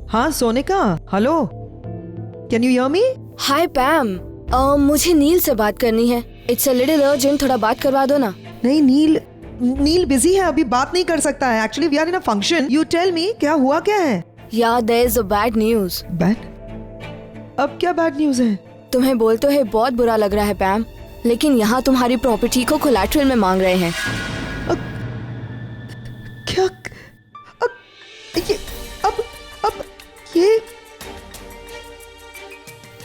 हाँ Sonika, hello, can you hear me? Hi Pam, मुझे नील से बात करनी है। इट्स अ लिटिल अर्जेंट, थोड़ा बात करवा दो ना। नहीं, नील बिजी है, अभी बात नहीं कर सकता है। Actually we are in a function. You tell me, क्या हुआ क्या है? या there is a bad news. Bad? अब क्या बैड न्यूज है? तुम्हें बोलते हुए बहुत बुरा लग रहा है पैम, लेकिन यहाँ तुम्हारी प्रॉपर्टी को कोलैटरल में मांग रहे हैं। क्या? ये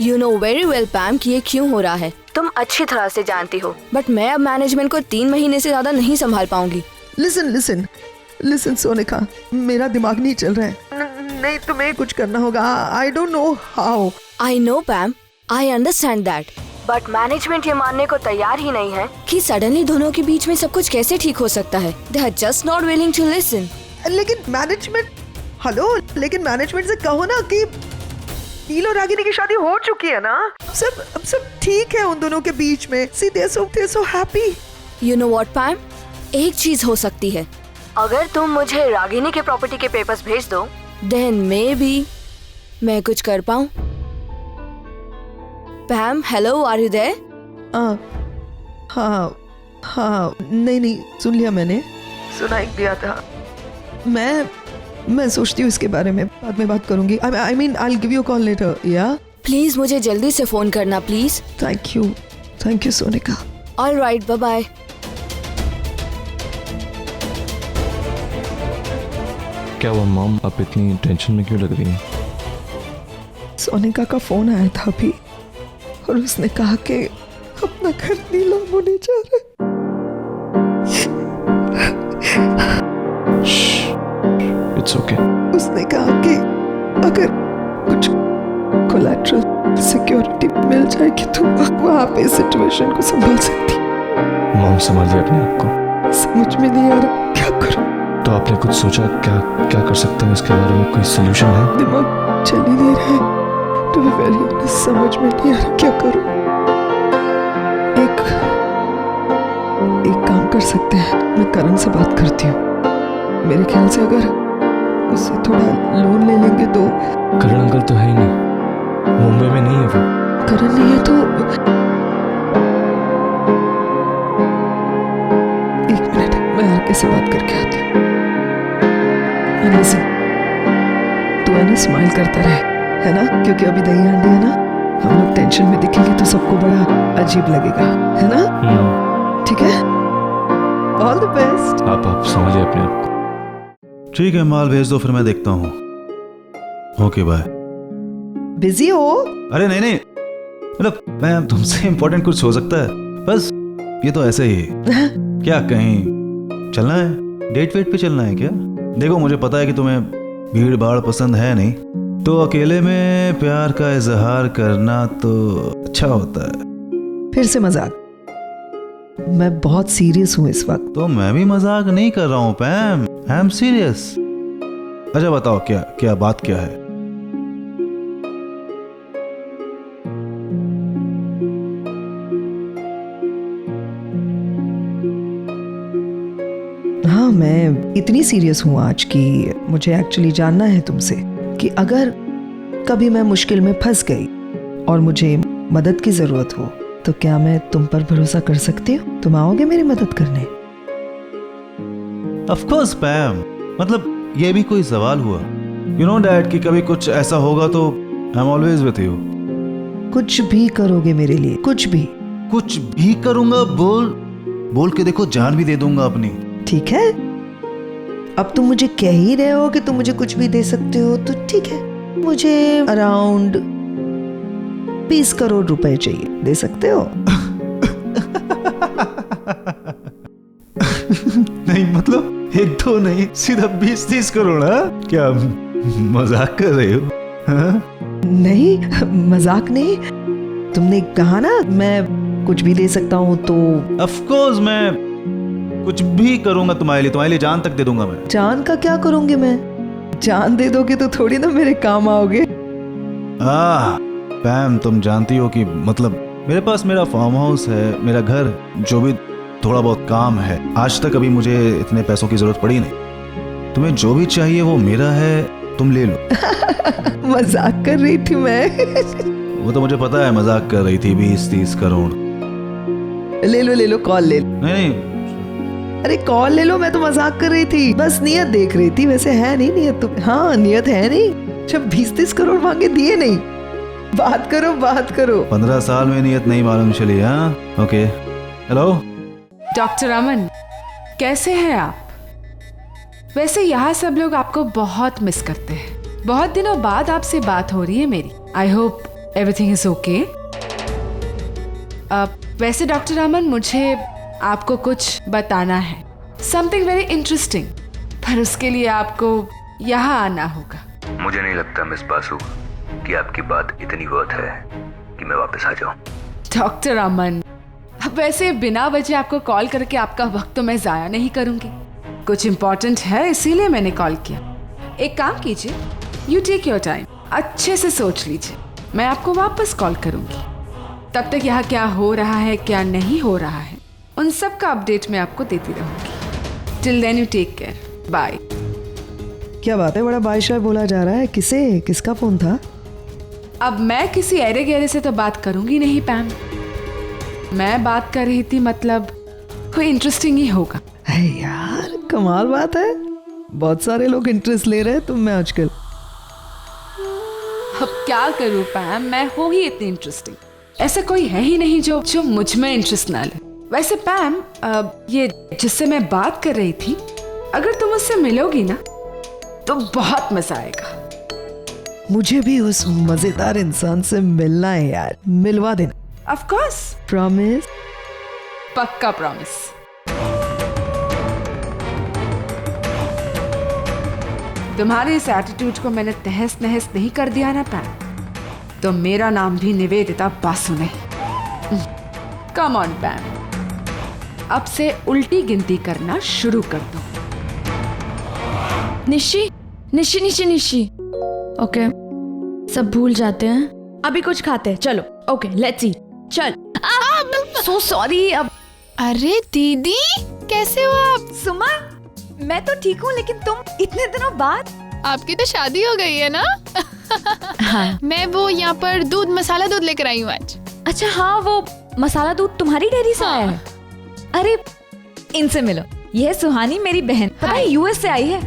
यू नो वेरी वेल पैम कि ये क्यों हो रहा है, तुम अच्छी तरह से जानती हो। बट मैं अब मैनेजमेंट को 3 महीने से ज्यादा नहीं संभाल पाऊंगी। लिसन सोनिका, मेरा दिमाग नहीं चल रहा है। नहीं, तुम्हें कुछ करना होगा। I don't know how. I know पैम, I understand that, but management ये मानने को तैयार ही नहीं है कि सडनली दोनों के बीच में सब कुछ कैसे ठीक हो सकता है। They are just not willing to listen. लेकिन मैनेजमेंट से कहो ना कि नील और रागिनी की शादी हो चुकी है ना। अब सब ठीक है उन दोनों के बीच में। See, they're so happy. You know what, पैम? एक चीज हो सकती है। अगर तुम मुझे रागिनी के प्रॉपर्टी के पेपर्स भेज दो, then maybe मैं कुछ कर पाऊं। पैम, हेलो, आर यू देयर? हाँ, नहीं, सुन लिया मैंने, सुनाई दिया था। मैं सोचती हूँ इसके बारे में, बाद में बात करूंगी। I mean, I'll give you a call later, yeah? Please मुझे जल्दी से फोन करना please. Thank you Sonika. All right, bye bye. क्या वो मॉम आप इतनी टेंशन में क्यों लग रही हैं? सोनिका का फोन आया था अभी और उसने कहा कि अपना घर नीलाम होने जा रहा है। It's okay. उसने कहा कि अगर कुछ कोलैटरल सिक्योरिटी मिल जाएगी तो वहाँ पे सिचुएशन को संभाल सकती। मॉम संभालिए अपने आप को। समझ में नहीं आ रहा क्या करूं। तो आपने कुछ सोचा क्या कर सकते हैं? इसके बारे में कोई सोल्यूशन है? दिमाग चल ही नहीं रहा है। To be very honest, समझ में नहीं आ रहा क्या करूं। एक काम कर सकते हैं, मैं करण से बात करती हूँ। मेरे ख्याल से अगर उससे थोड़ा लोन ले लेंगे तो। करण अंकल तो है ही नहीं, मुंबई में नहीं है वो। करण नहीं है तो एक मिनट, मैं आरके से बात करके आती हूँ। तू है ना, स्माइल करता रहे, है ना, क्योंकि अभी दही हांडी है ना। हम लोग टेंशन में दिखेंगे तो सबको बड़ा अजीब लगेगा, है ना? ठीक है, ऑल द बेस्ट। आप समझिए अपने आप को। ठीक है, माल भेज दो, फिर मैं देखता हूँ। Okay bye. बिजी हो? अरे नहीं, मतलब मैं तुमसे इम्पोर्टेंट कुछ हो सकता है, बस ये तो ऐसे ही। क्या कहीं चलना है? डेट वेट पे चलना है क्या? देखो मुझे पता है कि तुम्हें भीड़ भाड़ पसंद है नहीं, तो अकेले में प्यार का इजहार करना तो अच्छा होता है। फिर से मजाक? मैं बहुत सीरियस हूँ इस वक्त। तो मैं भी मजाक नहीं कर रहा हूँ पैम, आई एम सीरियस। अच्छा बताओ, क्या बात क्या है? हाँ, मैं इतनी सीरियस हूँ आज कि मुझे एक्चुअली जानना है तुमसे कि अगर कभी मैं मुश्किल में फंस गई और मुझे मदद की जरूरत हो तो क्या मैं तुम पर भरोसा कर सकती हूँ? तुम आओगे मेरी मदद करने? ऑफ कोर्स पैम, मतलब ये भी कोई सवाल हुआ? यू नो डैड कि कभी कुछ ऐसा होगा तो I am always with you. कुछ भी करोगे मेरे लिए? कुछ भी करूंगा। बोल के देखो, जान भी दे दूंगा अपनी। ठीक है, अब तुम मुझे कह ही रहे हो कि तुम मुझे कुछ भी दे सकते हो, तो ठीक है। मुझे अराउंड 20 करोड़ रुपए चाहिए, दे सकते हो? नहीं मतलब 1-2 नहीं, सीधा 20-30 करोड़। क्या मजाक कर रहे हो? नहीं, मजाक नहीं। तुमने कहा ना मैं कुछ भी दे सकता हूँ, तो ऑफ कोर्स मैं कुछ भी करूंगा तुम्हारे लिए जान तक दे दूंगा मैं। जान का क्या करूंगी मैं? जान दे दोगे तो थोड़ी ना मेरे काम आओगे। पैम, तुम जानती हो कि मतलब मेरे पास मेरा फार्म हाउस है, मेरा घर, जो भी थोड़ा बहुत काम है। आज तक अभी मुझे इतने पैसों की जरूरत पड़ी नहीं। तुम्हें जो भी चाहिए वो मेरा है, तुम ले लो। मजाक कर रही थी मैं। वो तो मुझे पता है मजाक कर रही थी। 20-30 करोड़। ले लो कॉल ले लो। नहीं, अरे कॉल ले लो, मैं तो मजाक कर रही थी, बस नियत देख रही थी। वैसे है नहीं नियत तो, हाँ नियत है नहीं। जब 20-30 करोड़ मांगे दिए नहीं। बात करो बात करो। 15 साल में नियत नहीं मालूम चली। हाँ ओके। हेलो डॉक्टर अमन, कैसे हैं आप? वैसे यहाँ सब लोग आपको बहुत मिस करते हैं। बहुत दिनों बाद आपसे बात हो रही है मेरी। I hope everything is okay. वैसे डॉक्टर अमन, मुझे आपको कुछ बताना है, समथिंग वेरी इंटरेस्टिंग, पर उसके लिए आपको यहाँ आना होगा। मुझे नहीं लगता मिस बासु कि आपकी बात इतनी वर्थ है कि मैं वापस आ जाऊं। डॉक्टर अमन, वैसे बिना वजह आपको कॉल करके आपका वक्त तो मैं ज़ाया नहीं करूंगी। कुछ इम्पोर्टेंट है इसीलिए मैंने कॉल किया। एक काम कीजिए, यू टेक योर टाइम, अच्छे से सोच लीजिए, मैं आपको वापस कॉल करूंगी। तब तक यहाँ क्या हो रहा है क्या नहीं हो रहा है उन सब का अपडेट मैं आपको देती रहूंगी। Till then you take care, bye. क्या बात है, बड़ा बादशाह बोला जा रहा है। किसका फोन था? अब मैं किसी अरे गहरे से तो बात करूंगी नहीं पैम। मैं बात कर रही थी, मतलब कोई इंटरेस्टिंग ही होगा। है यार, कमाल बात है। बहुत सारे लोग इंटरेस्ट ले रहे हैं तुम में आजकल। अब क्या करूं पैम, मैं हो ही इतनी इंटरेस्टिंग, ऐसा कोई है ही नहीं जो मुझ में इंटरेस्ट ना ले। वैसे पैम, ये जिससे मैं बात कर रही थी, अगर तुम उससे मिलोगी ना तो बहुत मजा आएगा। मुझे भी उस मजेदार इंसान से मिलना है यार, मिलवा देना। Of course, promise? पक्का प्रॉमिस। तुम्हारे इस एटीट्यूड को मैंने तहस नहस नहीं कर दिया ना पैम, तो मेरा नाम भी निवेदिता बासु नहीं। कम ऑन पैम, अब से उल्टी गिनती करना शुरू कर दो। निशी निशी निशी निशी। ओके, सब भूल जाते हैं, अभी कुछ खाते हैं। चलो ओके, लेट्स ईट। चल। So sorry. अब अरे दीदी, कैसे हो आप? सुमन, मैं तो ठीक हूँ, लेकिन तुम इतने दिनों बाद। आपकी तो शादी हो गई है ना? हाँ। मैं वो यहाँ पर दूध मसाला दूध लेकर आई हूँ आज। अच्छा हाँ, वो मसाला दूध तुम्हारी डेयरी से आया है? अरे इनसे मिलो, ये है सुहानी, मेरी बहन, पता है यूएस से आई है।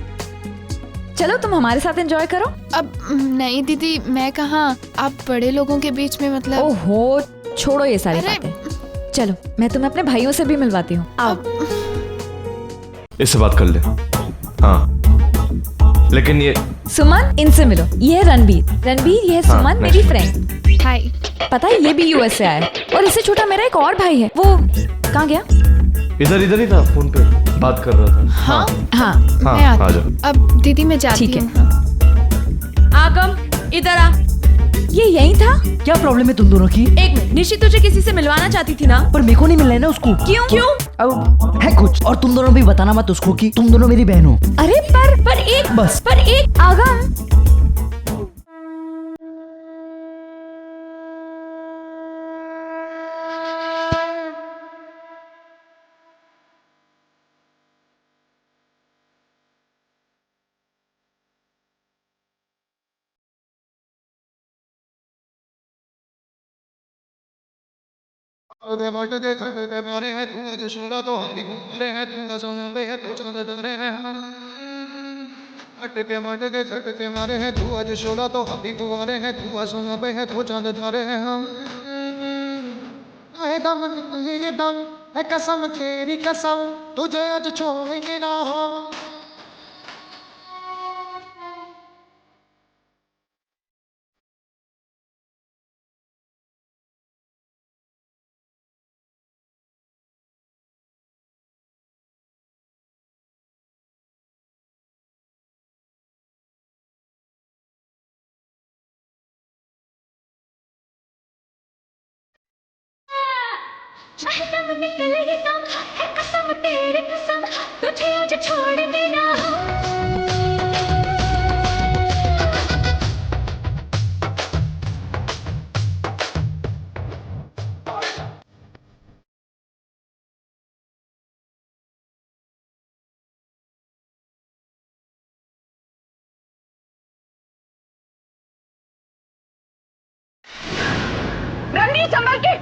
चलो तुम हमारे साथ एंजॉय करो। अब नहीं दीदी, मैं कहाँ, आप बड़े लोगों के बीच में, मतलब। ओहो, छोड़ो ये सारी अरे, बातें। चलो मैं तुम्हें अपने भाइयों से भी मिलवाती हूँ। आओ। इससे बात कर ले। हाँ, लेकिन ये सुमन, इनसे मिलो, ये है रणबीर, ये है हाँ, सुमन, मेरी nice. फ्रेंड। हाय। पता है ये भी यूएस से आया है, और इससे छोटा मेरा एक और भाई है। वो कहाँ गया? इधर ही था, फोन पे बात कर रहा था। हाँ हाँ हाँ, मैं आ आती जाओ। हूँ। अब दीदी मैं जाती ठीक है। हूँ। आगम, इधर आ। ये यही था? क्या प्रॉब्लम है तुम दोनों की? एक मिनट, निशी तुझे किसी से मिलवाना चाहती थी ना? पर मेरे को नहीं मिलना है ना उसको। क्यों? अब है कुछ, और तुम दोनों भी बताना मत उसको कि तुम दोनों मेरी बहन हो। अरे पर एक आगम। कसम तेरी कसम, तुझे आज छोड़ेंगे ना हम। कसम तेरी कसम, तुझे आज छोड़ेंगे ना हम। संभल के।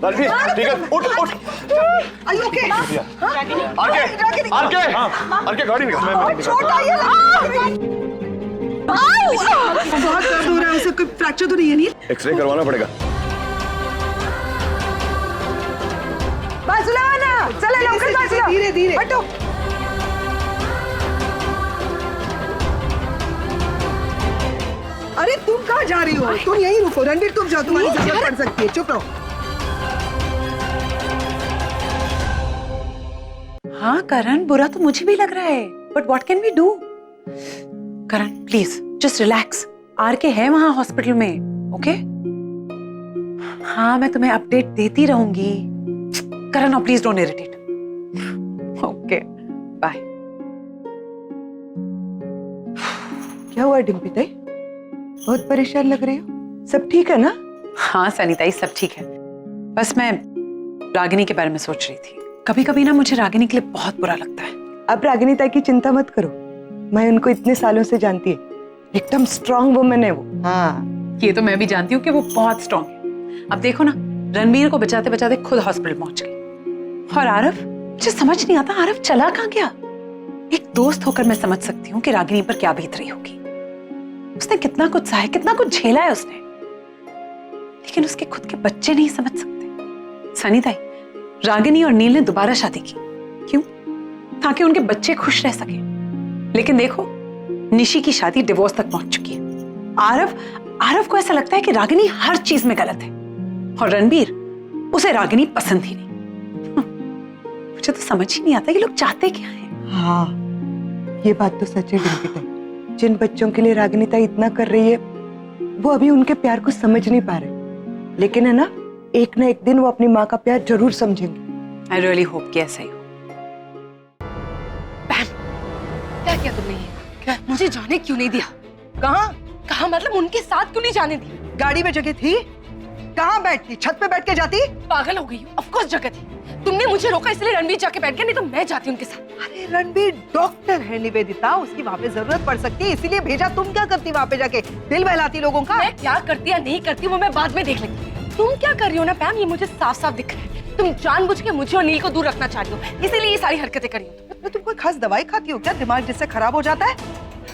रणवीर ठीक है, उठ उठ। ओके आरके गाड़ी निकाल। चोट आई है, बहुत दर्द हो रहा है। उसे कोई फ्रैक्चर तो नहीं है नील? एक्सरे करवाना पड़ेगा। बाजूला आना, चले लवकर बाजूला, धीरे धीरे हटो। अरे तुम कहाँ जा रही हो? तुम यहीं रुको। रणवीर तुम जाओ, तुम्हारी जरूरत पड़ सकती है। चुप रहो। हाँ करण, बुरा तो मुझे भी लग रहा है, but what can we do? Karan please just relax. R K है वहां हॉस्पिटल में, ओके? हाँ मैं तुम्हें अपडेट देती रहूंगी। Karan now please don't irritate. Okay bye. क्या हुआ डिम्पी ताई? बहुत परेशान लग रही हो। सब ठीक है ना? हाँ सनीताई सब ठीक है, बस मैं रागिनी के बारे में सोच रही थी। कभी कभी ना मुझे रागिनी के लिए बहुत बुरा लगता है। अब रागिनी ताई की चिंता मत करो, मैं उनको इतने सालों से जानती है, एकदम स्ट्रांग वुमन है वो। हाँ ये तो मैं भी जानती हूँ कि वो बहुत स्ट्रांग है। अब देखो ना, रणबीर को बचाते बचाते खुद हॉस्पिटल पहुंच गई। और आरव, मुझे समझ नहीं आता आरव चला कहाँ गया? एक दोस्त होकर मैं समझ सकती हूँ कि रागिनी पर क्या बीत रही होगी। उसने कितना कुछ सहा है, कितना कुछ झेला है उसने, लेकिन उसके खुद के बच्चे नहीं समझ सकते। सनीताई, रागिनी और नील ने दोबारा शादी की, क्यों? ताकि उनके बच्चे खुश रह सके। लेकिन देखो निशी की शादी डिवोर्स तक पहुंच चुकी है। आरव को ऐसा लगता है कि रागिनी हर चीज में गलत है, और रणबीर, उसे रागिनी पसंद ही नहीं। मुझे तो समझ ही नहीं आता ये लोग चाहते क्या है। हाँ ये बात तो सच है डिम्पी ताई। जिन बच्चों के लिए रागिनी ताई इतना कर रही है, वो अभी उनके प्यार को समझ नहीं पा रहे, लेकिन है ना एक दिन वो अपनी माँ का प्यार जरूर समझेंगे। आई रियली होप कि ऐसा ही हो। क्या किया तुमने ये? क्या? मुझे जाने क्यों नहीं दिया? कहाँ मतलब उनके साथ क्यों नहीं जाने दी? गाड़ी में जगह थी, कहाँ बैठती? छत पे बैठ के जाती? पागल हो गई हूँ, ऑफ कोर्स जगह थी। तुमने मुझे रोका इसलिए रणवीर जाके बैठ गया, नहीं तो मैं जाती उनके साथ। अरे रणवीर डॉक्टर है निवेदिता, उसकी वहाँ पे जरूरत पड़ सकती है, इसीलिए भेजा। तुम क्या करती वहाँ पे जाके? दिल बहलाती लोगों का। मैं क्या करती या नहीं करती वो मैं बाद में देख लेती। तुम क्या कर रही हो ना पैम, ये मुझे साफ साफ दिख रहा है। तुम जानबूझ के मुझे और नील को दूर रखना चाह रही हो, इसीलिए ये सारी हरकतें कर रही हो। तुम कोई खास दवाई खाती हो क्या? दिमाग जिससे खराब हो जाता है?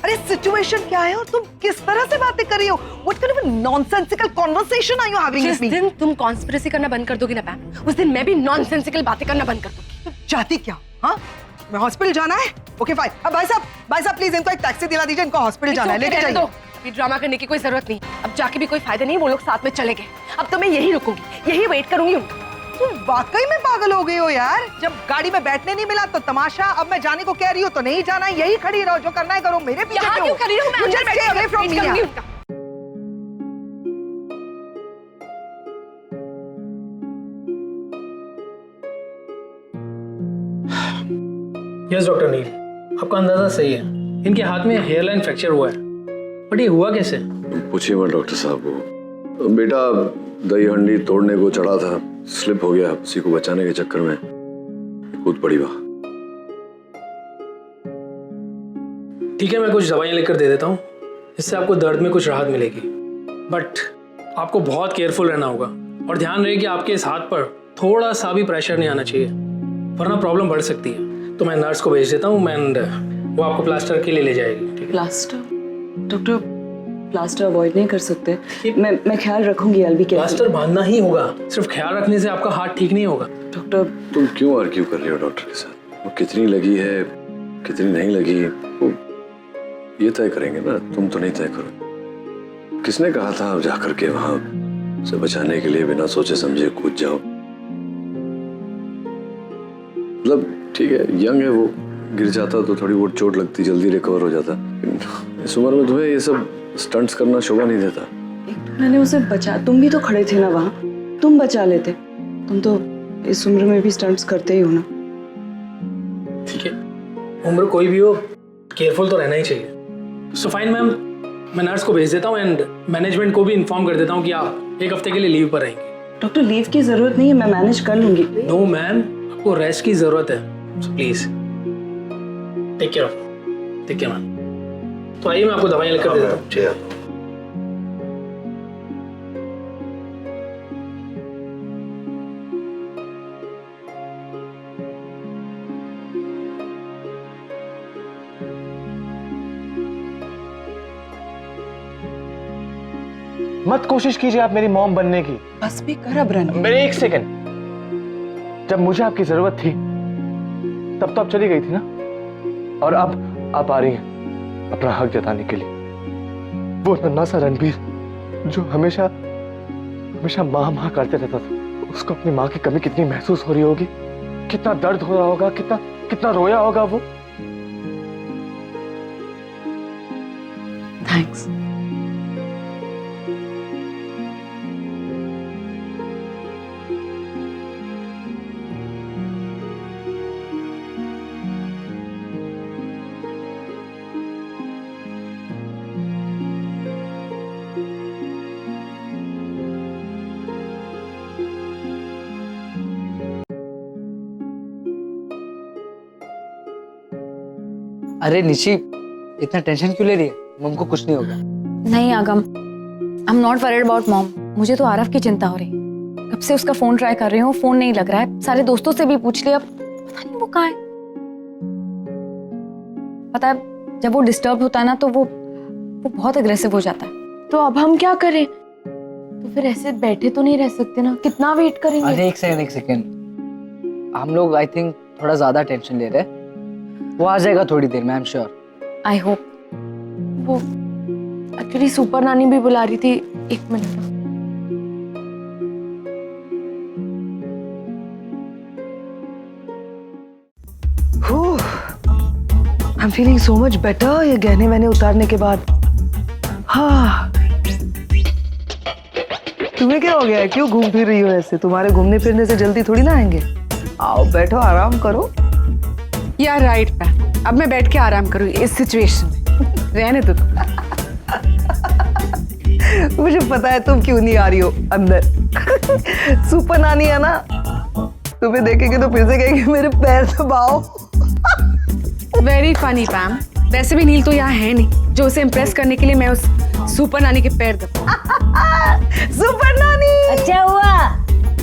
अरे सिचुएशन क्या है और तुम किस तरह से बातें कर रही हो? What kind of a nonsensical conversation are you having with me? जिस दिन तुम कॉन्स्पिरेसी करना बंद कर दोगी ना पैम, उस दिन मैं भी नॉनसेंसिकल बातें करना बंद कर दूंगी। तुम चाहती क्या? हाँ मैं हॉस्पिटल जाना है? Okay fine. अब भाई साहब प्लीज इनको एक टैक्सी दिला दीजिए, इनको हॉस्पिटल जाना है, लेके जाइए। अभी ड्रामा करने की कोई जरूरत नहीं, अब जाके भी कोई फायदा नहीं, वो लोग साथ में चले गए। अब तो मैं यही रुकूंगी, यही वेट करूंगी उनका। तुम वाकई में पागल हो गई हो यार। जब गाड़ी में बैठने नहीं मिला तो तमाशा, अब मैं जाने को कह रही हूँ तो नहीं जाना है, यही खड़ी रहो, जो करना है करो, मेरे पीछे क्यों खड़ी रहूं? मैं अंदर बैठ के वेट करूंगी उनका। यस डॉक्टर नील, आपका अंदाजा सही है, इनके हाथ में हेयरलाइन फ्रैक्चर हुआ है, बट ये हुआ कैसे? पूछिए मत डॉक्टर साहब को। बेटा दही हंडी तोड़ने को चढ़ा था, स्लिप हो गया, उसी को बचाने के चक्कर में कूद पड़ी वहां। ठीक है, मैं कुछ दवाइयाँ लेकर दे देता हूँ, इससे आपको दर्द में कुछ राहत मिलेगी, बट आपको बहुत केयरफुल रहना होगा और ध्यान रहे कि आपके इस हाथ पर थोड़ा सा भी प्रेशर नहीं आना चाहिए, वरना प्रॉब्लम बढ़ सकती है। तो मैं नर्स को भेज देता हूँ, एंड वो आपको प्लास्टर के लिए ले जाएगी। ठीक है? प्लास्टर? डॉक्टर प्लास्टर अवॉइड नहीं कर सकते, मैं ख्याल रखूंगी। अलवी के प्लास्टर बांधना ही होगा, सिर्फ ख्याल रखने से आपका हाथ ठीक नहीं होगा। डॉक्टर तुम क्यों आर्ग्यू कर रही हो डॉक्टर के साथ? वो कितनी लगी है कितनी नहीं लगी वो ये तय करेंगे ना, तुम तो नहीं तय करो। किसने कहा था आप जाकर के वहां से बचाने के लिए बिना सोचे समझे कूद जाओ? मतलब ठीक है, यंग है वो, गिर जाता तो थोड़ी बहुत चोट लगती, जल्दी रिकवर हो जाता। इस उम्र में तुम्हें ये सब स्टंट्स करना शोभा नहीं देता। मैंने उसे बचा, तुम भी तो खड़े थे ना वहाँ, तुम बचा लेते। तुम तो इस उम्र में भी स्टंट्स करते ही हो ना। ठीक है, उम्र कोई भी हो, केयरफुल तो रहना ही चाहिए। सो फाइन मैम, मैं नर्स को भेज देता हूँ एंड मैनेजमेंट को भी इन्फॉर्म कर देता हूँ कि आप 1 हफ्ते के लिए लीव पर रहेंगे। डॉक्टर लीव की जरूरत नहीं है, मैं मैनेज कर लूंगी। नो मैम, आपको रेस्ट की जरूरत है, so please. Take care ma'am. तो आइए मैं आपको दवाइयाँ लिखकर दे देता हूँ। मत कोशिश कीजिए आप मेरी मॉम बनने की। बस भी कर अब रणवीर। मेरे एक सेकंड, जब मुझे आपकी जरूरत थी तब तो आप चली गई थी ना, और अब आप आ रही हैं अपना हक जताने के लिए। वो नन्हा सा रणवीर जो हमेशा हमेशा माँ माँ करते रहता था, उसको अपनी माँ की कमी कितनी महसूस हो रही होगी, कितना दर्द हो रहा होगा, कितना कितना रोया होगा वो। थैंक्स। अरे निशी, इतना टेंशन क्यों ले रही है? मम को कुछ नहीं होगा। नहीं आगम, आई am not worried about mom. मुझे तो आरव की चिंता हो रही है। कब से उसका फोन ट्राई कर रही हूँ, फोन नहीं लग रहा है। सारे दोस्तों से भी पूछ लिया, पता नहीं वो कहाँ है। पता है जब वो डिस्टर्ब होता है ना तो वो बहुत अग्रेसिव हो जाता है। तो अब हम क्या करें? तो फिर ऐसे बैठे तो नहीं रह सकते ना, कितना वेट करेंगे? अरे एक सेकंड, हम लोग आई थिंक थोड़ा ज्यादा टेंशन ले रहे हैं। वो आ जाएगा थोड़ी देर में, I am sure. I hope. वो एक्चुअली सुपर नानी भी बुला रही थी। एक minute. I am feeling so much better ये गहने वहने उतारने के बाद। हाँ, तुम्हें क्या हो गया है? क्यों घूम फिर रही हो ऐसे? तुम्हारे घूमने फिरने से जल्दी थोड़ी ना आएंगे। आओ बैठो, आराम करो। यार राइट मैम, अब मैं बैठ के आराम करूँ इस सिचुएशन में। रहने दो। मुझे पता है तुम क्यों नहीं आ रही हो अंदर। सुपर नानी है ना, तुम्हें देखेंगे तो फिर से कहेंगे मेरे पैर दबाओ। Very funny ma'am. वैसे भी नील तो यहाँ है नहीं जो उसे इम्प्रेस करने के लिए मैं उस सुपर नानी के पैर दबाऊं। सुपर नानी, अच्छा हुआ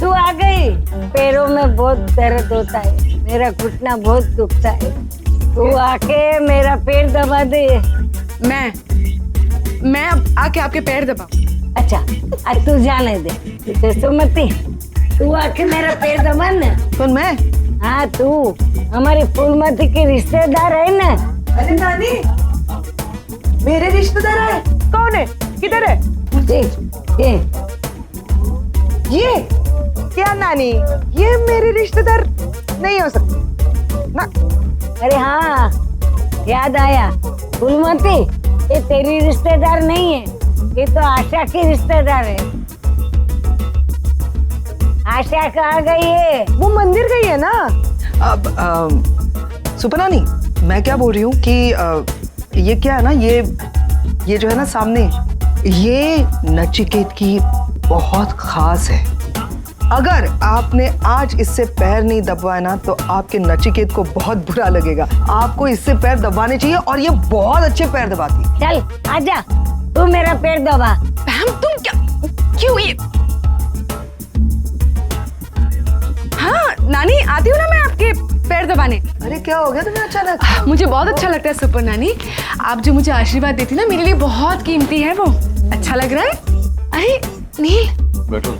तू आ गई। पैरों में बहुत दर्द होता है, मेरा घुटना बहुत दुखता है। तू आके मेरा पैर दबा दे। मैं अब आके आपके पैर दबाऊं? अच्छा, आज तू जाने दे, तुझे सुमति। तू आके मेरा पैर दबा ना। कौन, मैं? हाँ तू, हमारी फूलमती की रिश्तेदार है ना। अरे नानी, मेरे रिश्तेदार है? कौन है? किधर है? ये क्या नानी, ये मेरे रिश्तेदार नहीं हो सकते ना। अरे हाँ, याद आया। फूलमती, ये तेरी रिश्तेदार नहीं है, ये तो आशा की रिश्तेदार है। आशा कहाँ गई है? वो मंदिर गई है ना। अब सुपर नानी, मैं क्या बोल रही हूँ कि ये क्या है ना, ये जो है ना सामने, ये नचिकेत की बहुत खास है। अगर आपने आज इससे पैर नहीं दबाया ना तो आपके नचिकेत को बहुत बुरा लगेगा। आपको इससे पैर दबाने चाहिए, और ये बहुत अच्छे पैर दबाती है। चल आजा, तू मेरा पैर दबा। मैम तुम क्यों ये? हाँ नानी, आती हूँ ना मैं आपके पैर दबाने। अरे क्या हो गया तुम्हें अचानक? मुझे बहुत अच्छा लगता है सुपर नानी, आप जो मुझे आशीर्वाद देती ना, मेरे लिए बहुत कीमती है वो। अच्छा लग रहा है। अरे नील, बैठो।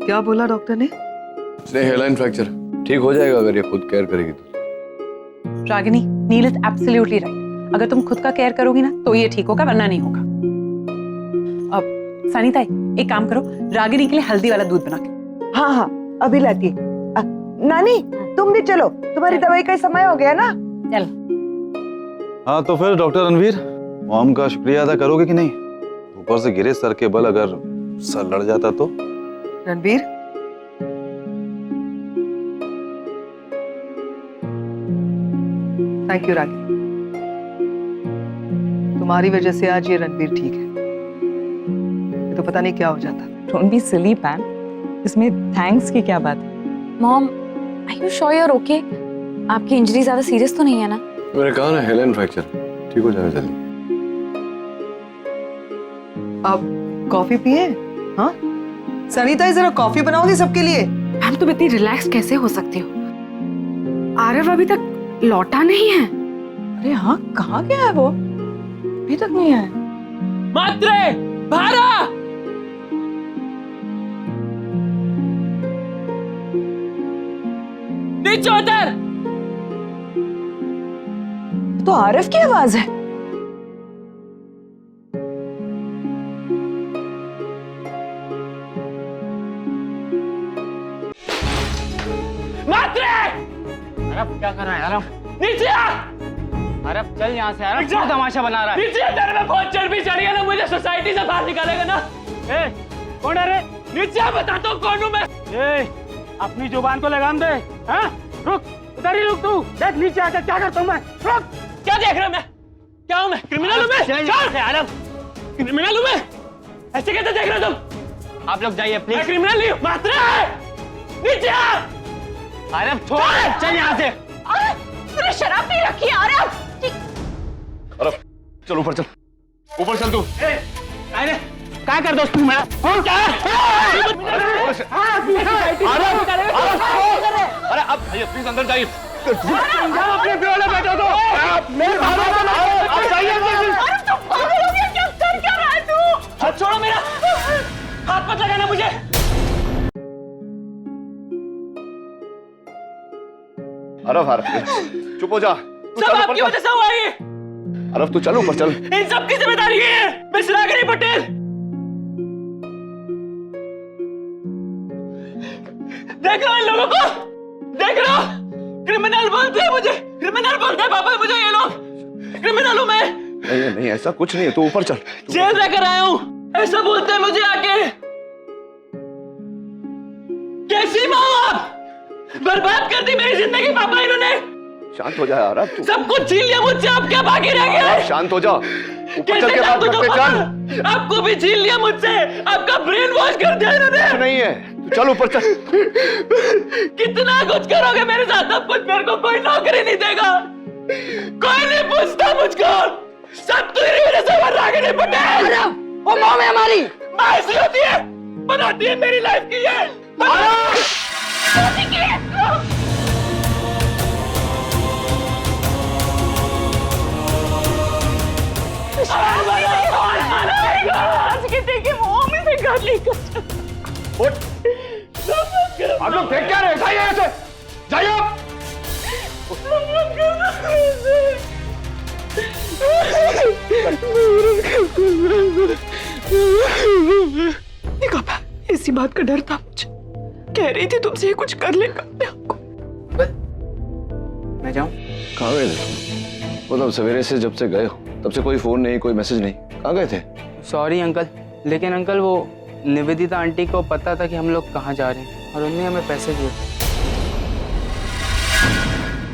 क्या बोला डॉक्टर ने? हेयरलाइन फ्रैक्चर ठीक हो जाएगा अगर ये खुद केयर करेगी तो। रागिनी, नील इज एब्सोल्युटली राइट। अगर तुम खुद का केयर करोगी ना तो ये ठीक होगा, वरना नहीं होगा। अब सनीता, एक काम करो, रागिनी के लिए हल्दी वाला दूध बना के। हाँ हाँ, अभी लाती है। नानी तुम भी चलो, तुम्हारी दवाई का समय हो गया ना। चल। हाँ तो फिर डॉक्टर रणवीर, मॉम का शुक्रिया अदा करोगे कि नहीं? ऊपर से गिरे सर के बल, अगर सर लड़ जाता तो। रणवीर, थैंक यू रागी। तुम्हारी वजह से आज ये रणवीर ठीक है, ये तो पता नहीं क्या हो जाता। डोंट बी सिली पैम, इसमें थैंक्स की क्या बात है? Mom, are you sure you are okay? आपकी इंजरी ज्यादा सीरियस तो नहीं है ना? मैंने कहा ना हेलन फ्रैक्चर, ठीक हो जाएगा जल्दी। आप कॉफी पिए? हाँ सरिता, जरा कॉफी बनाओगी सबके लिए? मैम तुम इतनी रिलैक्स कैसे हो सकती हो? आरव अभी तक लौटा नहीं है। अरे हाँ, कहाँ गया है वो? अभी तक नहीं आया। मात्रे भारा नीचे उतर। तो आरव की आवाज है। मात्रे अरब क्या कर रहा है? अरब नीचे आ। अरब चल यहाँ से। अरब क्या तमाशा बना रहा है? नीचे तेरे में बहुत चर्बी चढ़ी है ना, मुझे सोसाइटी से बाहर निकालेगा ना। ए, कौन है रे? नीचे आ, बताता हूँ कौन हूँ मैं। ए, अपनी जुबान को लगाम दे। हाँ रुक, उधर ही रुक तू। देख नीचे आकर क्या करता हूँ मैं। रुक। क्या देख रहा मैं? क्या हूँ मैं? क्रिमिनल हूँ मैं? अरब क्रिमिनल हूँ मैं? ऐसे कैसे देख रहे हो तुम? आप लोग जाइए प्लीज। मैं क्रिमिनल नहीं हूँ। मात्रा नीचे आ। अरब छोड़, चल यहाँ से। तूने शराब पी रखी है आरव। अरब चल ऊपर चल, ऊपर चल तू। अरे क्या कर दोस्त तू मेरा? क्या? अरे अब भैया प्लीज अंदर जाइए। अपने पियोले बैठो तो। आप जाइए। हाथ छोड़ो मेरा, हाथ मत लगाना मुझे। अरब चुप हो जा। सब आपकी वजह से हुआ ये। अरब तू चल ऊपर चल। इन सब की जिम्मेदारी है मिश्रा गरी पटेल। देख रहा इन लोगों को, देख रहा, क्रिमिनल बोलते हैं मुझे, क्रिमिनल बोलते हैं पापा मुझे ये लोग। क्रिमिनल हूं मैं। नहीं ऐसा कुछ नहीं है, तू ऊपर चल। जेल रहकर आया हूं, ऐसा बोलते हैं मुझे आके। कैसी माँ आप? बर्बाद कर दी मेरी जिंदगी पापा इन्होंने। शांत हो जा अरब तू। सब कुछ छीन लिया मुझसे, आप क्या बाकी रह गए? शांत हो जा, ऊपर चल कैसे के बात शांत हो करते जाऊं चल। पापा? आपको भी छीन लिया मुझसे, आपका ब्रेन वॉश कर दिया इन्होंने। कुछ नहीं है, तू चल ऊपर चल। कितना कुछ करोगे मेरे साथ, अब कुछ मेरे को कोई नौकरी नहीं देगा, कोई नहीं पूछता मुझको, सब तेरी वजह से मर रहा नहीं पटेल। वो मॉम है हमारी। माँ ऐसी होती है, बनाती है मेरी लाइफ की ये। आप लोग देख क्या रहे? जाइए ऐसे, जाइए आप। पापा इसी बात का डर था मुझे, कह रही थी तुमसे ये कुछ कर लेगा अपने आप को। मैं जाऊं? कहाँ गए थे तुम? मतलब सवेरे से जब से गए हो तब से कोई फोन नहीं, कोई मैसेज नहीं, कहाँ गए थे? सॉरी अंकल, लेकिन अंकल वो निवेदिता आंटी को पता था कि हम लोग कहाँ जा रहे हैं और उन्होंने हमें पैसे दिए।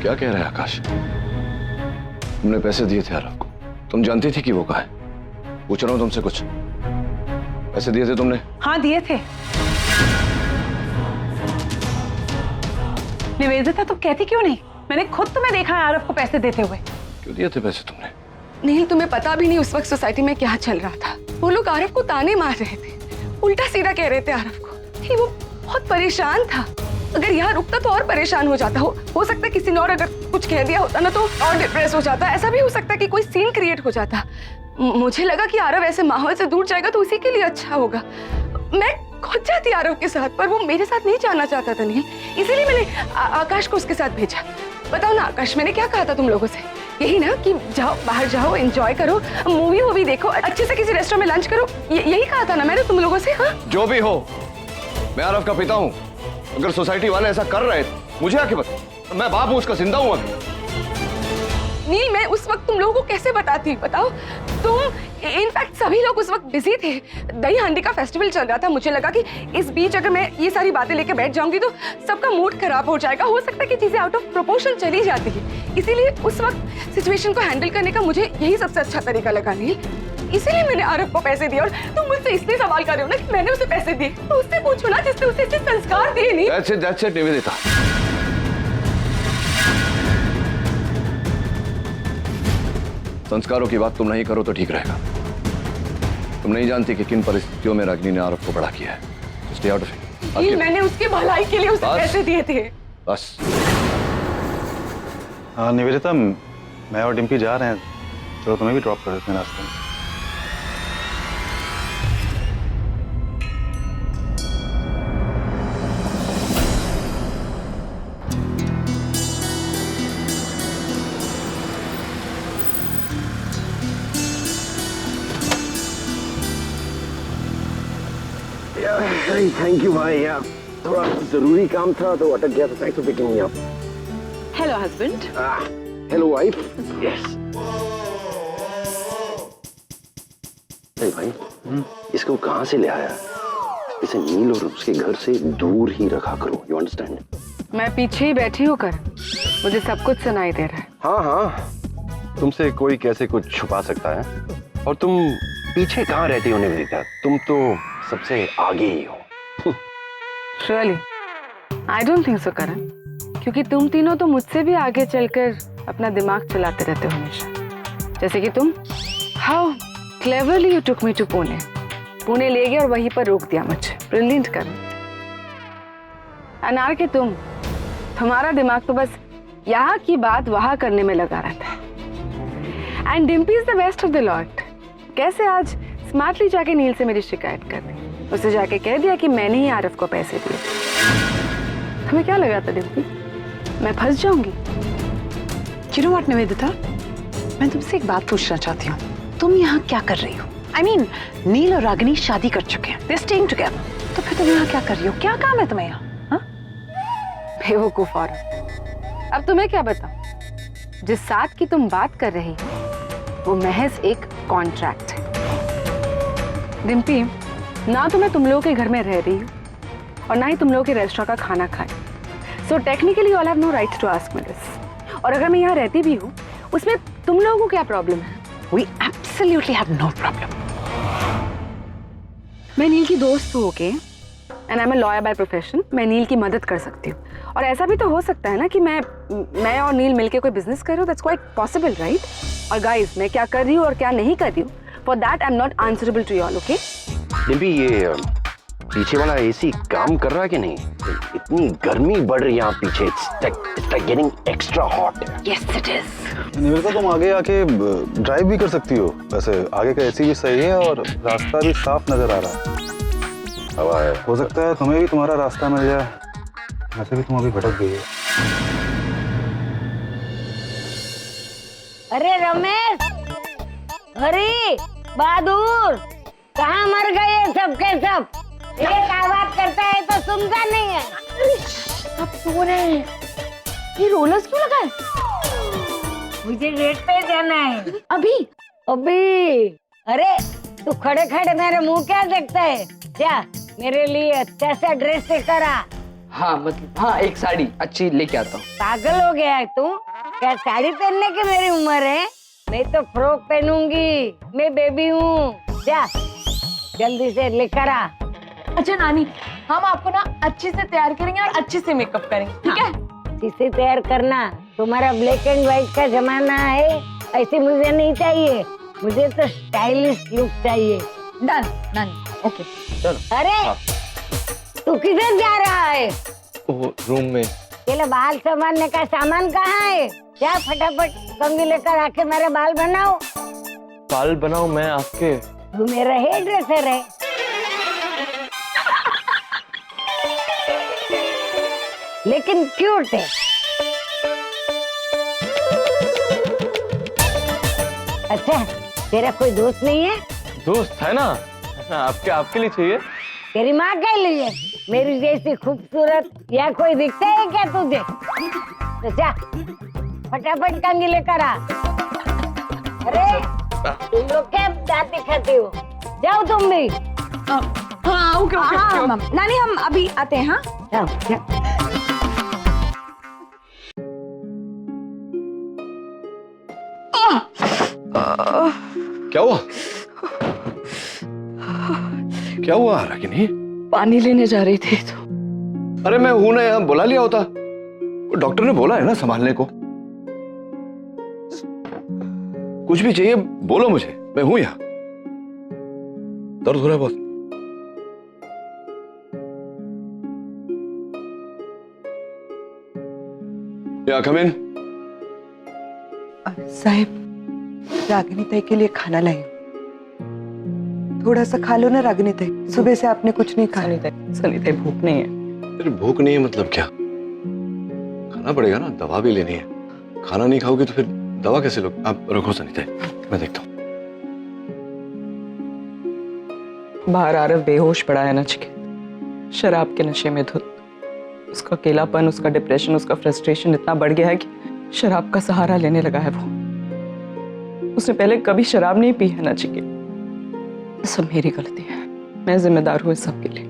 क्या कह रहे हैं आकाश? तुमने पैसे दिए थे आरव को, तुम जानती थी कि वो कहाँ है? पूछ रहा हूँ तुमसे, कुछ पैसे दिए थे तुमने? हाँ दिए थे। निवेदिता तो कहती क्यों नहीं? मैंने खुद तुम्हें देखा है आरव को पैसे देते हुए। क्यों दिए थे पैसे तुमने? नील तुम्हें पता भी नहीं उस वक्त सोसाइटी में क्या चल रहा था। वो लोग आरव को ताने मार रहे थे, उल्टा सीधा कह रहे थे आरव को कि वो बहुत परेशान था। अगर यहाँ रुकता तो और परेशान हो जाता। हो सकता है किसी ने और अगर कुछ कह दिया होता ना तो और डिप्रेस हो जाता। ऐसा भी हो सकता है कि कोई सीन क्रिएट हो जाता। मुझे लगा कि आरव ऐसे माहौल से दूर जाएगा तो उसी के लिए अच्छा होगा। मैं खुद जाती आरव के साथ, पर वो मेरे साथ नहीं जाना चाहता था नील, इसीलिए मैंने आकाश को उसके साथ भेजा। बताओ ना आकाश, मैंने क्या कहा था तुम लोगों से? यही ना कि जाओ बाहर जाओ, एंजॉय करो, मूवी देखो, अच्छे से किसी रेस्टोरेंट में लंच करो, यही कहा था ना मैंने तुम लोगों से? हाँ जो भी हो, मैं आरव का पिता हूँ। अगर सोसाइटी वाले ऐसा कर रहे मुझे आके बता, मैं बाप हूँ उसका, जिंदा हूँ अभी। नहीं, मैं उस वक्त तुम लोगों को कैसे बताती? बताओ तुम, इनफैक्ट सभी लोग उस वक्त बिजी थे, दही हांडी का फेस्टिवल चल रहा था। मुझे लगा कि इस बीच अगर मैं ये सारी बातें लेके बैठ जाऊंगी तो सबका मूड खराब हो जाएगा, हो सकता है कि चीजें आउट ऑफ प्रोपोर्शन चली जाती है। इसीलिए उस वक्त सिचुएशन को हैंडल करने का मुझे यही सबसे अच्छा तरीका लगा नील, इसीलिए मैंने आरव को पैसे दिए। और तुम मुझसे इसलिए सवाल कर रहे हो ना कि मैंने उसे पैसे दिए, तो उससे पूछो ना जिसने उसे इतने संस्कार दिए। नहीं That's it, निवेदिता। संस्कारों की बात तुम नहीं करो तो ठीक रहेगा। तुम नहीं जानती कि किन परिस्थितियों में रागिनी ने आरव को बड़ा किया है। Stay out of it. मैंने उसकी भलाई के लिए उसे पैसे दिए थे। बस। हाँ निवेदिता, मैं और डिम्पी जा रहे हैं, चलो तुम्हें भी ड्रॉप कर देते हैं रास्ते में। थैंक यू भाई, यार थोड़ा जरूरी काम था तो अटक गया, तो thanks for picking me up. Hello husband. Hello wife. Yes. भाई इसको कहाँ से ले आया? इसे नील और उसके घर से दूर ही रखा करो, यू अंडरस्टैंड? मैं पीछे ही बैठी हूँ कर, मुझे सब कुछ सुनाई दे रहा है। हाँ हाँ, तुमसे कोई कैसे कुछ छुपा सकता है? और तुम पीछे कहाँ रहती हो निवेदिता? तुम तो सबसे आगे ही हो। Really? I don't think so करण, क्योंकि तुम तीनों तो मुझसे भी आगे चलकर अपना दिमाग चलाते रहते हो हमेशा। जैसे कि तुम, How cleverly you took me to Pune. Pune ले गए और वहीं पर रोक दिया मुझे। Brilliant करण। अनार के तुम्हारा दिमाग तो बस यहाँ की बात वहाँ करने में लगा रहता है। And Dimpy is the best of the lot। कैसे आज स्मार्टली जाके नील से मेरी शिकायत कर दी, उसे जाके कह दिया कि मैंने ही आरव को पैसे दिए। तुम्हें क्या लगा था डिम्पी, मैं फंस जाऊंगी? You know what, निवेदिता, मैं तुमसे एक बात पूछना चाहती हूँ। तुम यहाँ क्या कर रही हो? I mean, नील और रागिनी शादी कर चुके हैं, they're staying together। तो फिर तुम यहाँ क्या कर रही हो? क्या काम है तुम्हें यहाँ? हाँ? बेवकूफ औरत। अब तुम्हें क्या बताऊं? जिस साथ की तुम बात कर रही हो वो महज एक कॉन्ट्रैक्ट है। डिम्पी, ना तो मैं तुम लोगों के घर में रह रही हूँ और ना ही तुम लोगों के रेस्टोरेंट का खाना खाए। So technically all have no right to ask me this. और अगर मैं यहाँ रहती भी हूँ, उसमें तुम लोगों को क्या प्रॉब्लम है? We absolutely have no problem। मैं नील की दोस्त हूँ, okay, and I am a lawyer by profession. मैं नील की मदद कर सकती हूँ, और ऐसा भी तो हो सकता है ना कि मैं और नील मिलके कोई बिजनेस कर रहे हो। That's quite possible, right? और गाइस, मैं क्या कर रही हूँ और क्या नहीं कर रही हूँ, for that I am not answerable to you all, okay? Dimpy, ये पीछे वाला एसी काम कर रहा है कि नहीं? इतनी गर्मी बढ़ रही है यहाँ पीछे, it's like getting extra hot। Yes, it is। Nivedita, तुम आगे आके ड्राइव भी कर सकती हो। वैसे आगे का एसी भी सही है और रास्ता भी साफ नजर आ रहा है। हवा है, हो सकता है तुम्हें भी तुम्हारा रास्ता मिल जाए। वैसे भी तुम अभी भटक गई है। अरे रमेश, अरे बहादुर, कहाँ मर गए सब के सब? एक आवाज करता है तो सुनता नहीं है। सब सो रहे हैं। ये रोलर्स क्यों लगा है? मुझे गेट पे जाना है। अभी? अभी? अरे तू खड़े खड़े मेरे मुंह क्या देखता है? क्या मेरे लिए अच्छा सा ड्रेस लेकर आ। हाँ मतलब हाँ, एक साड़ी अच्छी लेके आता हूँ। पागल हो गया है तू? क्या साड़ी पहनने की मेरी उम्र है? मैं तो फ्रॉक पहनूंगी, मैं बेबी हूँ। जा जल्दी से लेकर आ। अच्छा नानी, हम आपको ना अच्छे से तैयार करेंगे और अच्छे से मेकअप करेंगे, ठीक है? इसे तैयार करना, तुम्हारा ब्लैक एंड व्हाइट का जमाना है, ऐसे मुझे नहीं चाहिए। मुझे तो स्टाइलिश लुक चाहिए। डन नानी, ओके चलो। अरे तू किधर जा रहा है? वो रूम में। तेरे बाल संभालने का सामान कहाँ है? क्या फटाफट कंघी लेकर आके मेरे बाल बनाओ। बाल बनाओ मैं आपके? तू मेरा हेयर ड्रेसर है। लेकिन क्यूट है। अच्छा, तेरा कोई दोस्त नहीं है? दोस्त है ना, आपके लिए चाहिए। तेरी माँ के लिए? मेरी जैसी खूबसूरत या कोई दिखता है क्या तुझे? तो जा फटाफट कंघी लेकर आ। अरे तुम लोग क्या दांत दिखाते हो? जाओ तुम भी। हाँ ओके ओके नानी, हम अभी आते हैं। हाँ जाओ जाओ। क्या हुआ? क्या हुआ रागिनी? पानी लेने जा रही थी तो। अरे मैं हूं ना यहाँ, बुला लिया होता। डॉक्टर ने बोला है ना संभालने को। कुछ भी चाहिए बोलो मुझे, मैं हूं यहाँ। दर्द हो रहा है बहुत? या कम इन। साहिब, रागिनी ताई के लिए खाना लाई। थोड़ा सा खा लो ना रागिनी ताई, सुबह से आपने कुछ नहीं खाया। सनी ताई भूख नहीं है। तेरी भूख नहीं है मतलब क्या? खाना पड़ेगा ना, दवा भी लेनी है। खाना नहीं खाओगे तो फिर दवा कैसे लोगे? आप रखो सनी ताई, मैं देखता हूँ। बाहर आरव बेहोश पड़ा है नचिकेत, शराब के नशे में धुत। उसका अकेलापन, उसका डिप्रेशन, उसका फ्रस्ट्रेशन इतना बढ़ गया है कि शराब का सहारा लेने लगा है वो। उसने पहले कभी शराब नहीं पी है नचिकेत। सब मेरी गलती है, मैं जिम्मेदार हूँ इस सब के लिए।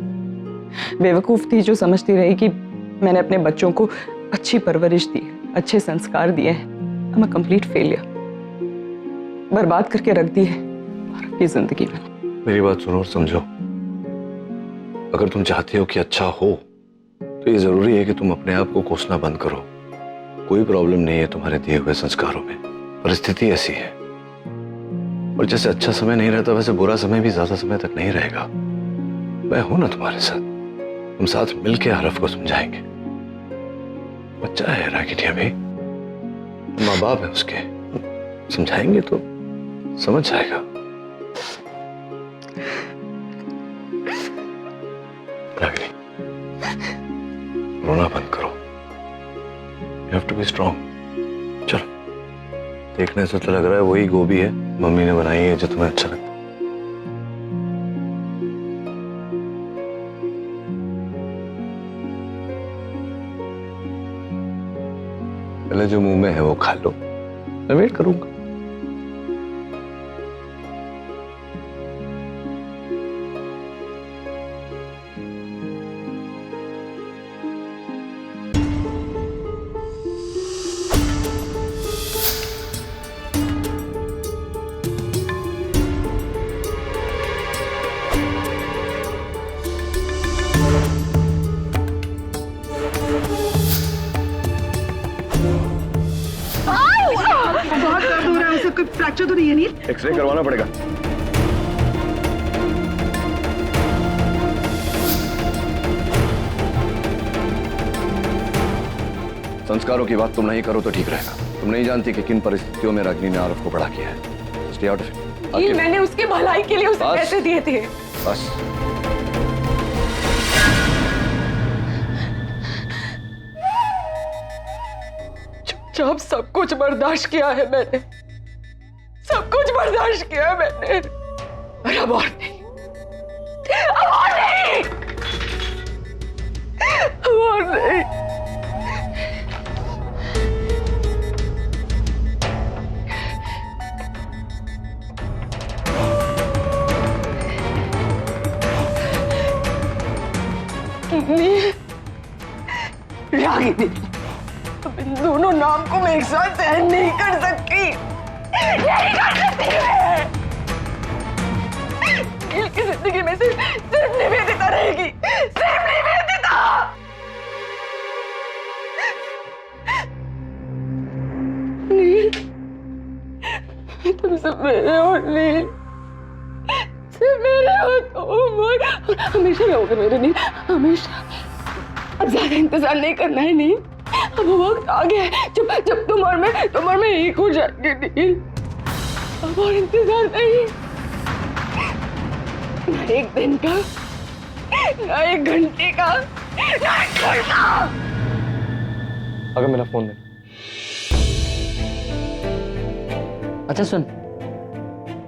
बेवकूफ थी जो समझती रही कि मैंने अपने बच्चों को अच्छी परवरिश दी, अच्छे संस्कार दिए हैं। I'm a complete failure। बर्बाद करके रख दी है अपनी जिंदगी में। मेरी बात सुनो और समझो। अगर तुम चाहती हो कि अच्छा हो तो ये जरूरी है कि तुम अपने आप को कोसना बंद करो। कोई प्रॉब्लम नहीं है तुम्हारे दिए हुए संस्कारों में, परिस्थिति ऐसी है। और जैसे अच्छा समय नहीं रहता वैसे बुरा समय भी ज्यादा समय तक नहीं रहेगा। मैं हूं ना तुम्हारे साथ, हम साथ मिलके आरफ को समझाएंगे। बच्चा है रागिनी अभी, माँ बाप है उसके, समझाएंगे तो समझ जाएगा। रागिनी, रोना बंद करो। You have to be strong। चलो, देखने से तो लग रहा है वही गोभी है मम्मी ने बनाई है जो तुम्हें अच्छा लगता है। पहले जो मुंह में है वो खा लो, मैं वेट करूंगा। बहुत दर्द हो रहा है उसे, कोई फ्रैक्चर तो नहीं है नील? एक्सरे करवाना पड़ेगा। संस्कारों की बात तुम नहीं करो तो ठीक रहेगा। तुम नहीं जानती कि किन परिस्थितियों में रागिनी ने आरफ को बड़ा किया है। Stay out of it. ये मैंने उसकी भलाई के लिए उसे पैसे दिए थे। बस चुपचाप सब कुछ बर्दाश्त किया है मैंने, सब कुछ बर्दाश्त किया है मैंने। और अब और नहीं, अब और नहीं, अब और नहीं। रागिनी, अब इन दोनों नाम को मैं एक साथ सहन नहीं कर सकती, नहीं कर सकती मैं। नील की जिंदगी में सिर्फ निवेदिता रहेगी, सिर्फ निवेदिता। नील, तुम सब मेरे हो नील, सिर्फ मेरे हो तुम, हमेशा रहोगे मेरे नील, हमेशा। अब ज्यादा इंतजार नहीं करना है नील, अब वो वक्त आ गया है जब तुम और मैं एक हो जाएंगे नील। अब और इंतजार नहीं, ना एक दिन का, ना एक घंटे का, ना एक साल का। अगर मेरा फोन दे। अच्छा सुन,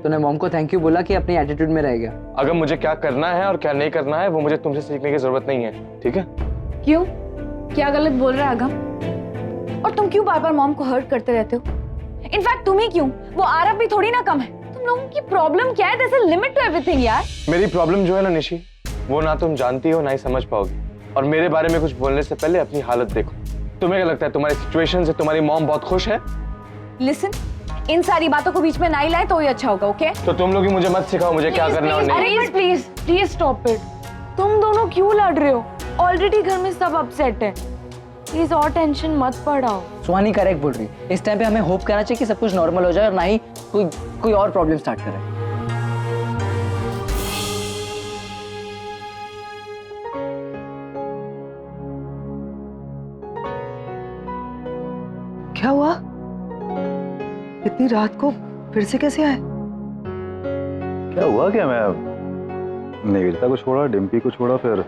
तूने मॉम को थैंक यू बोला कि अपनी एटीट्यूड में रह गया। अगर मुझे क्या करना है और क्या नहीं करना है वो मुझे तुमसे सीखने की जरूरत नहीं है, ठीक है? क्यों? क्या गलत बोल रहा है अगम? और तुम क्यों बार बार मॉम को हर्ट करते रहते हो? इनफैक्ट तुम ही क्यों, वो आरव भी थोड़ी ना कम है। तुम लोगों की प्रॉब्लम क्या है? There's a limit to everything यार। मेरी प्रॉब्लम जो है ना निशी, वो ना तुम जानती हो ना ही समझ पाओगी। और मेरे बारे में कुछ बोलने से पहले अपनी हालत देखो। तुम्हें क्या लगता है तुम्हारी सिचुएशन से तुम्हारी मॉम बहुत खुश है? लिसन, इन सारी बातों को बीच में ना ही लाए तो ही अच्छा होगा, ओके? तो तुम लोग ही मुझे मत सिखाओ मुझे क्या करना है और नहीं। Please please please stop it. तुम दोनों क्यों लड़ रहे हो? ऑलरेडी घर में सब अपसेट है, प्लीज और टेंशन मत बढ़ाओ। सुहानी करेक्ट बोल रही है, इस टाइम पे हमें होप करना चाहिए कि सब कुछ नॉर्मल हो जाए और ना ही कोई और प्रॉब्लम स्टार्ट कर रहा है। क्या हुआ? इतनी रात को फिर से कैसे आए? क्या हुआ क्या? मैं निवेदिता को छोड़ा, डिम्पी को छोड़ा, फिर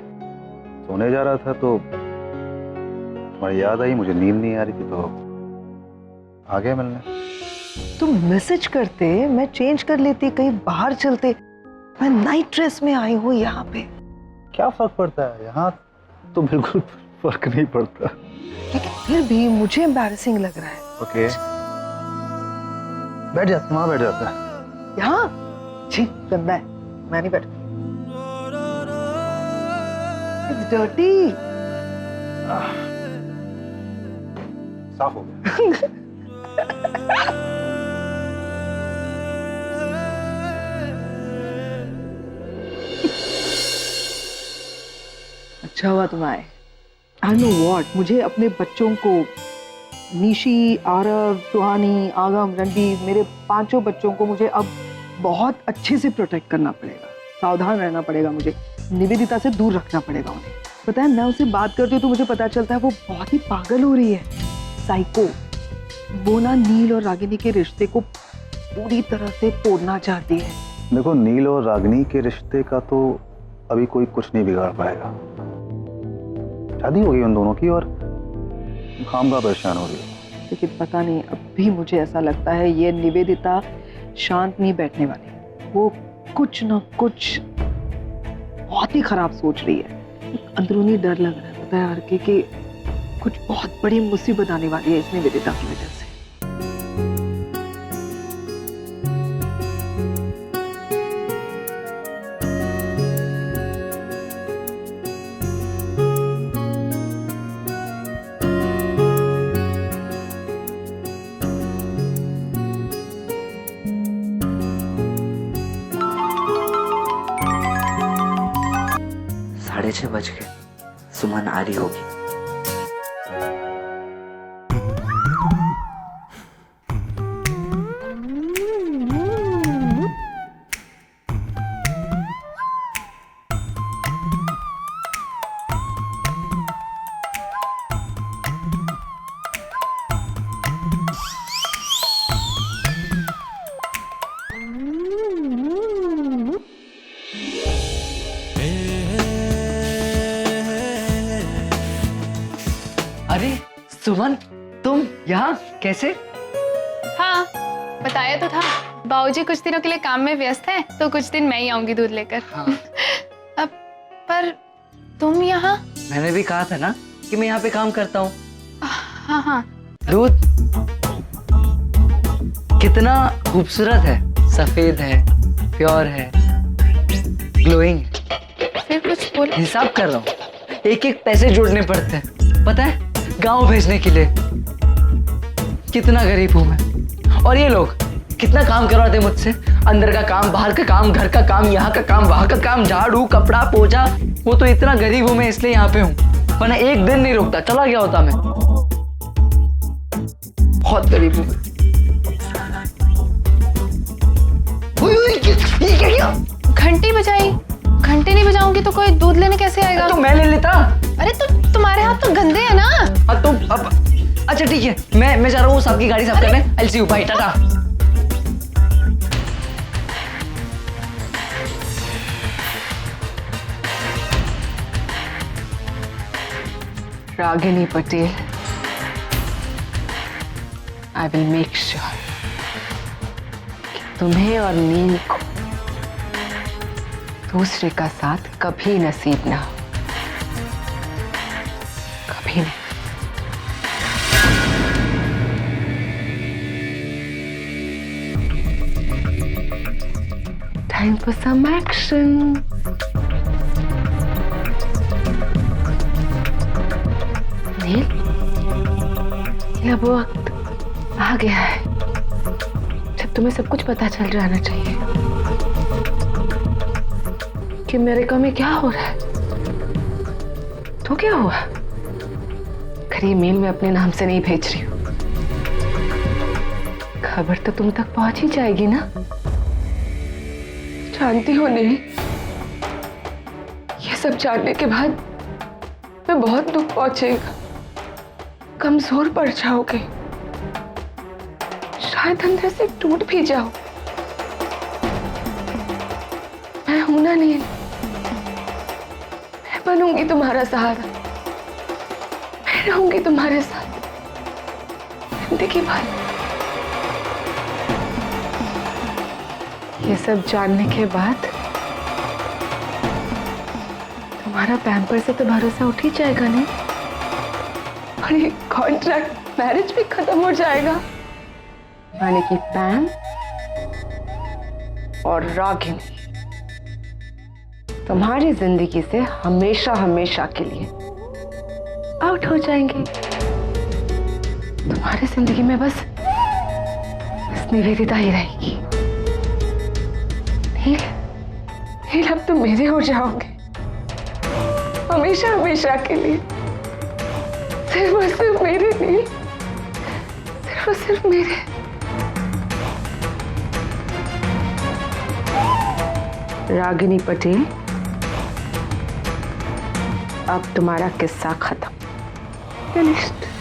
सोने जा रहा था तो तुम्हारी याद आई, मुझे नींद नहीं आ रही थी तो आ गया मिलने। तुम मैसेज करते, मैं चेंज कर लेती, कहीं बाहर चलते। मैं नाइट ड्रेस में आई हूँ यहाँ पे। क्या फर्क पड़ता है? यहाँ तो बिल्कुल फर्क नहीं पड़ता। लेकिन फिर भी मुझे एम्बैरेसिंग लग रहा है। ओके, बैठ जाते, वहां बैठ जाता है। यहाँ छी गंदा है, मैं नहीं बैठ। It's dirty. साफ हो गया। अच्छा हुआ तुम आए। आई नो वॉट, मुझे अपने बच्चों को, निशी, आरव, सुहानी, आगम, रणबीर, मेरे 5 बच्चों को मुझे अब बहुत अच्छे से प्रोटेक्ट करना पड़ेगा, सावधान रहना पड़ेगा। मुझे निवेदिता से दूर रखना पड़ेगा उन्हें। पता है, मैं उससे बात करती हूँ तो मुझे पता चलता है वो बहुत ही पागल हो रही है, साइको। वो ना नील और रागिनी के रिश्ते को पूरी तरह से तोड़ना चाहती है। देखो, नील और रागिनी के रिश्ते का तो अभी कोई कुछ नहीं बिगाड़ पाएगा। शादी हो गई उन दोनों की और खामखा परेशान हो रही है। लेकिन पता नहीं, अब भी मुझे ऐसा लगता है ये निवेदिता शांत नहीं बैठने वाली। वो कुछ ना कुछ बहुत ही खराब सोच रही है। एक अंदरूनी डर लग रहा है, पता है आरके, कि कुछ बहुत बड़ी मुसीबत आने वाली है इस निवेदिता की वजह से। साढ़े 6 बज गए, सुमन आ रही होगी। अरे सुमन, तुम यहाँ कैसे? हाँ, बताया तो था। बाबूजी कुछ दिनों के लिए काम में व्यस्त हैं, तो कुछ दिन मैं ही आऊंगी दूध लेकर। हाँ। अब पर तुम यहाँ? मैंने भी कहा था ना कि मैं यहाँ पे काम करता हूँ। हाँ हाँ। दूध कितना खूबसूरत है, सफेद है, प्योर है, ग्लोइंग। फिर कुछ बोल। हिसाब कर रहा हूँ, एक एक पैसे जोड़ने पड़ते हैं, पता है, गांव भेजने के लिए। कितना गरीब हूं मैं। और ये लोग कितना काम करवाते मुझसे, अंदर का काम, बाहर का काम, घर का काम, यहाँ का काम, वहां का काम, झाड़ू, कपड़ा, पोछा। वो तो इतना गरीब हूं मैं, इसलिए यहाँ पे हूँ, वरना एक दिन नहीं रुकता, चला गया होता मैं। बहुत गरीब हूँ। घंटी बजाई? घंटी नहीं बजाऊंगी तो कोई दूध लेने कैसे आएगा? तो मैं ले लेता। अरे तो तुम्हारे हाथ तो गंदे हैं ना। तो अब अच्छा ठीक है, मैं जा रहा हूँ सबकी गाड़ी साफ करने। I'll see you, bye, Tata. Ragini Patel, I will make sure कि तुम्हें और नील को दूसरे का साथ कभी नसीब ना हो, कभी नहीं। Time for some action. नील, ये अब वक्त आ गया है जब तुम्हें सब कुछ पता चल जाना चाहिए कि मेरे काम में क्या हो रहा है। तो क्या हुआ? खरी मेल मैं अपने नाम से नहीं भेज रही हूँ, खबर तो तुम तक पहुंच ही जाएगी ना? जानती हो नहीं, ये सब जानने के बाद मैं बहुत दुख पहुंचेगा, कमजोर पड़ जाओगे, शायद अंदर से टूट भी जाओ। मैं हूं ना नील, मैं बनूंगी तुम्हारा सहारा, मैं रहूंगी तुम्हारे साथ जिंदगी भर। ये सब जानने के बाद तुम्हारा पैम्पर से तो भरोसा उठ ही जाएगा नहीं, और ये कॉन्ट्रैक्ट मैरिज भी खत्म हो जाएगा। यानी कि पैम और रागिनी तुम्हारी जिंदगी से हमेशा हमेशा के लिए आउट हो जाएंगे। तुम्हारी जिंदगी में बस निवेदिता ही रहेगी। नील, नील अब तुम मेरे हो जाओगे हमेशा हमेशा के लिए, सिर्फ और सिर्फ मेरे नील, सिर्फ और सिर्फ मेरे। रागिनी पटेल, अब तुम्हारा किस्सा खत्म, फिनिश्ड।